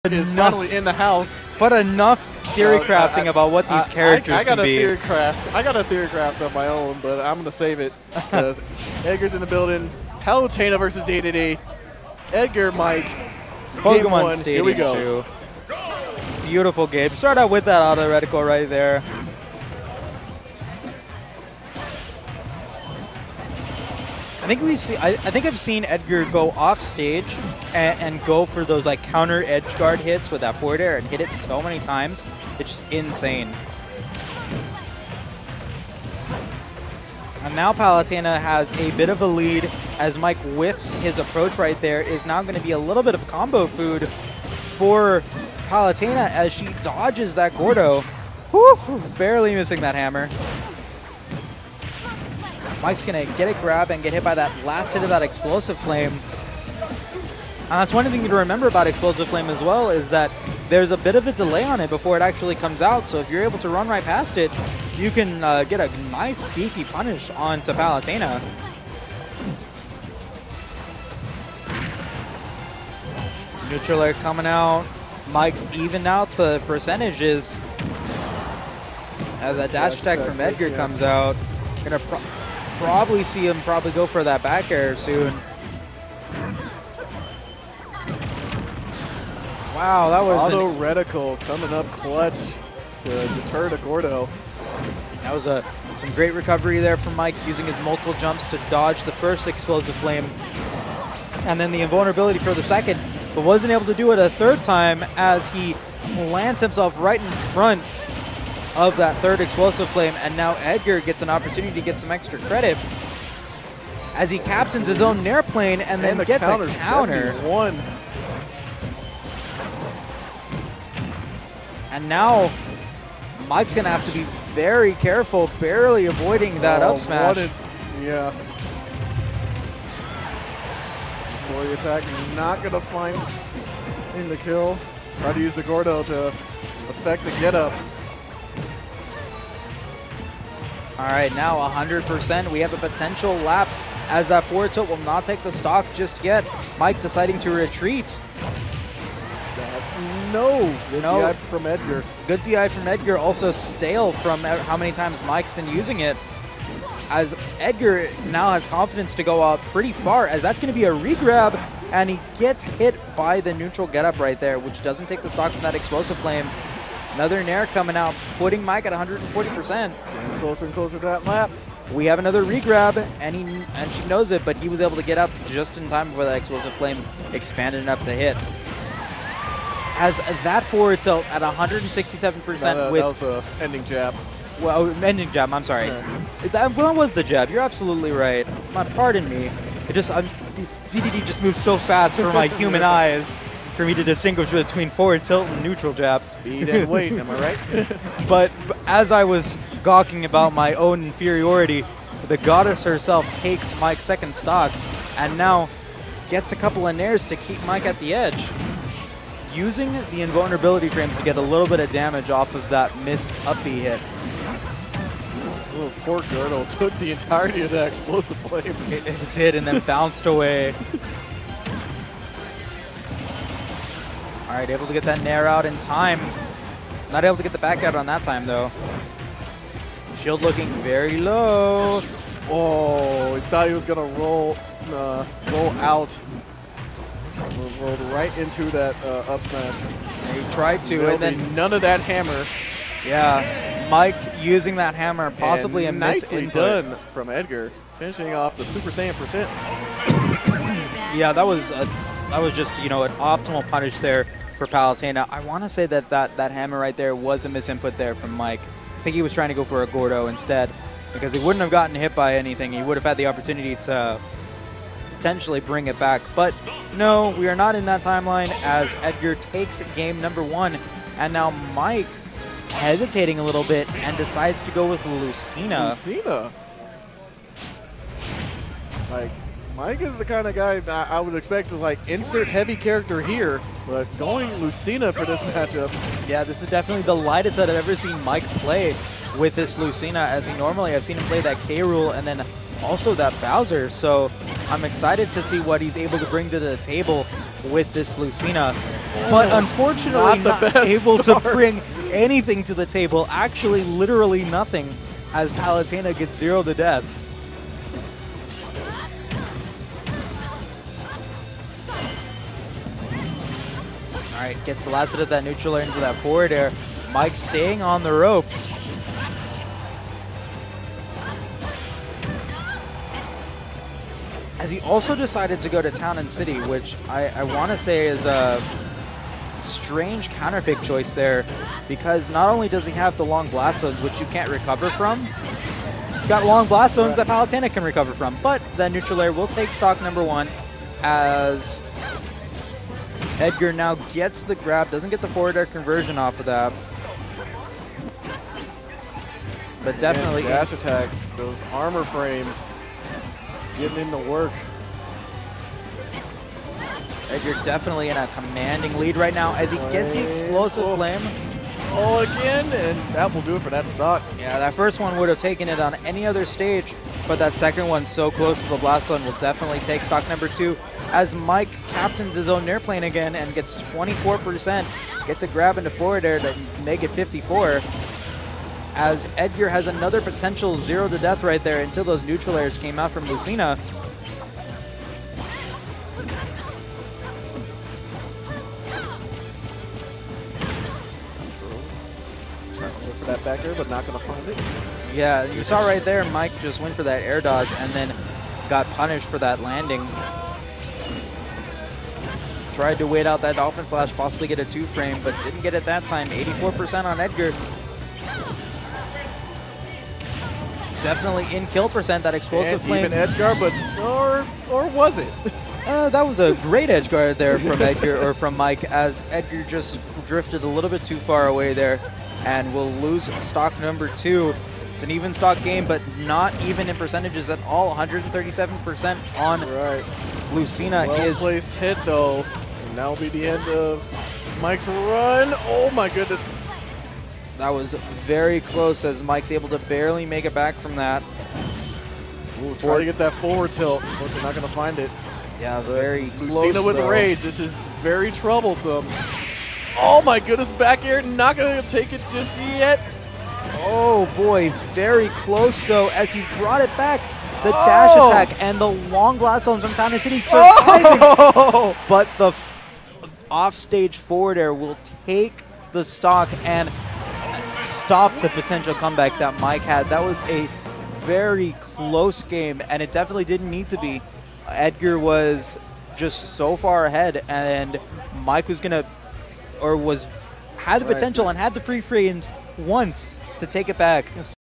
is finally in the house. But enough theory crafting about what these characters can be. I got a theory craft of my own, but I'm going to save it because Edgar's in the building. Palutena versus Dedede. Edgar, Mike. Pokemon Stadium Here we go. 2. Beautiful game. Start out with that auto reticle right there. I think I've seen Edgar go off stage and go for those like counter edge guard hits with that forward air and hit it so many times. It's just insane. And now Palutena has a bit of a lead as Mike whiffs his approach right there. Is now going to be a little bit of combo food for Palutena as she dodges that Gordo. Whew, barely missing that hammer. Mike's going to get a grab and get hit by that last hit of that Explosive Flame. And that's one thing to remember about Explosive Flame as well, is that there's a bit of a delay on it before it actually comes out. So if you're able to run right past it, you can get a nice beefy punish onto Palutena. Neutral air coming out. Mike's evened out the percentages as that dash attack from Edgar comes out. Gonna probably see him go for that back air soon. Wow, that was auto reticle coming up clutch to deter the Gordo. That was some great recovery there from Mike, using his multiple jumps to dodge the first Explosive Flame and then the invulnerability for the second, but wasn't able to do it a third time as he lands himself right in front of that third Explosive Flame, and now Edgar gets an opportunity to get some extra credit as he captains his own Nair plane and then gets a counter. 71. And now Mike's going to have to be very careful, barely avoiding that up smash. Yeah. Fully attack, not going to find in the kill. Try to use the Gordo to affect the get up. All right, now 100%. We have a potential lap as that forward tilt will not take the stock just yet. Mike deciding to retreat. Good DI from Edgar. Good DI from Edgar. Also stale from how many times Mike's been using it. As Edgar now has confidence to go out pretty far, as that's going to be a regrab, and he gets hit by the neutral getup right there, which doesn't take the stock from that Explosive Flame. Another Nair coming out, putting Mike at 140%. Getting closer and closer to that lap. We have another regrab, and she knows it, but he was able to get up just in time before that Explosive Flame expanded enough to hit. Has that forward tilt at 167%. That was an ending jab. Well, ending jab, I'm sorry. Yeah. That was the jab. You're absolutely right. Pardon me. DDD just moves so fast for my human eyes for me to distinguish between forward tilt and neutral jab. Speed and weight, am I right? But as I was gawking about my own inferiority, the goddess herself takes Mike's second stock and now gets a couple of nairs to keep Mike at the edge, using the invulnerability frames to get a little bit of damage off of that missed up B hit. Oh, poor Gordo took the entirety of that Explosive Flame. It did, and then bounced away. All right, able to get that Nair out in time. Not able to get the back out on that time, though. Shield looking very low. Oh, he thought he was going to roll out. Rolled right into that up smash. He tried to, and then none of that hammer. Yeah, Mike using that hammer, possibly a miss nicely done from Edgar, finishing off the Super Saiyan %. Yeah, that was just an optimal punish there for Palutena. I want to say that hammer right there was a misinput there from Mike. I think he was trying to go for a Gordo instead, because he wouldn't have gotten hit by anything. He would have had the opportunity to potentially bring it back. But no, we are not in that timeline as Edgar takes game number 1. And now Mike hesitating a little bit and decides to go with Lucina. Lucina. Like, Mike is the kind of guy I would expect to insert heavy character here, but going Lucina for this matchup. Yeah, this is definitely the lightest that I've ever seen Mike play with this Lucina, as I've seen him play that K rule and then also that Bowser. So I'm excited to see what he's able to bring to the table with this Lucina. but unfortunately not not best able start. to bring anything to the table. Actually, literally nothing, as Palutena gets 0 to death. All right, gets the last hit of that neutral air into that forward air. Mike staying on the ropes. As he also decided to go to Town and City, which I want to say is a strange counterpick choice there, because not only does he have the long blast zones, which you can't recover from, he's got long blast zones that Palutena can recover from, but the neutral air will take stock number 1 as Edgar now gets the grab, doesn't get the forward air conversion off of that. But definitely dash attack, those armor frames getting into work. Edgar definitely in a commanding lead right now as he gets the explosive flame. Oh, again, and that will do it for that stock. Yeah, that first one would have taken it on any other stage, but that second one so close to the blast zone will definitely take stock number 2 as Mike captains his own airplane again and gets 24%, gets a grab into forward air to make it 54. As Edgar has another potential 0 to death right there until those neutral airs came out from Lucina. Trying to look for that back air, but not going to find it. Yeah, you saw right there, Mike just went for that air dodge and then got punished for that landing. Tried to wait out that dolphin slash, possibly get a 2-frame, but didn't get it that time. 84% on Edgar. Definitely in kill percent, that explosive and flame. even Edgar, but or was it? That was a great edge guard there from Edgar or from Mike, as Edgar just drifted a little bit too far away there and will lose stock number 2. It's an even stock game, but not even in percentages at all. 137% on Lucina. Well-placed hit, though. And that will be the end of Mike's run. Oh, my goodness. That was very close as Mike's able to barely make it back from that. Ooh, try to get that forward tilt, but they're not going to find it. Yeah, very close. Lucina with rage. This is very troublesome. Oh, my goodness. Back air. Not going to take it just yet. Oh, boy. Very close, though, as he's brought it back. The dash attack and the long blast zones from Town and City surviving. But the offstage forward air will take the stock and stop the potential comeback that Mike had. That was a very close game, and it definitely didn't need to be. Edgar was just so far ahead, and Mike was gonna, or was had the potential and had the free frames once to take it back.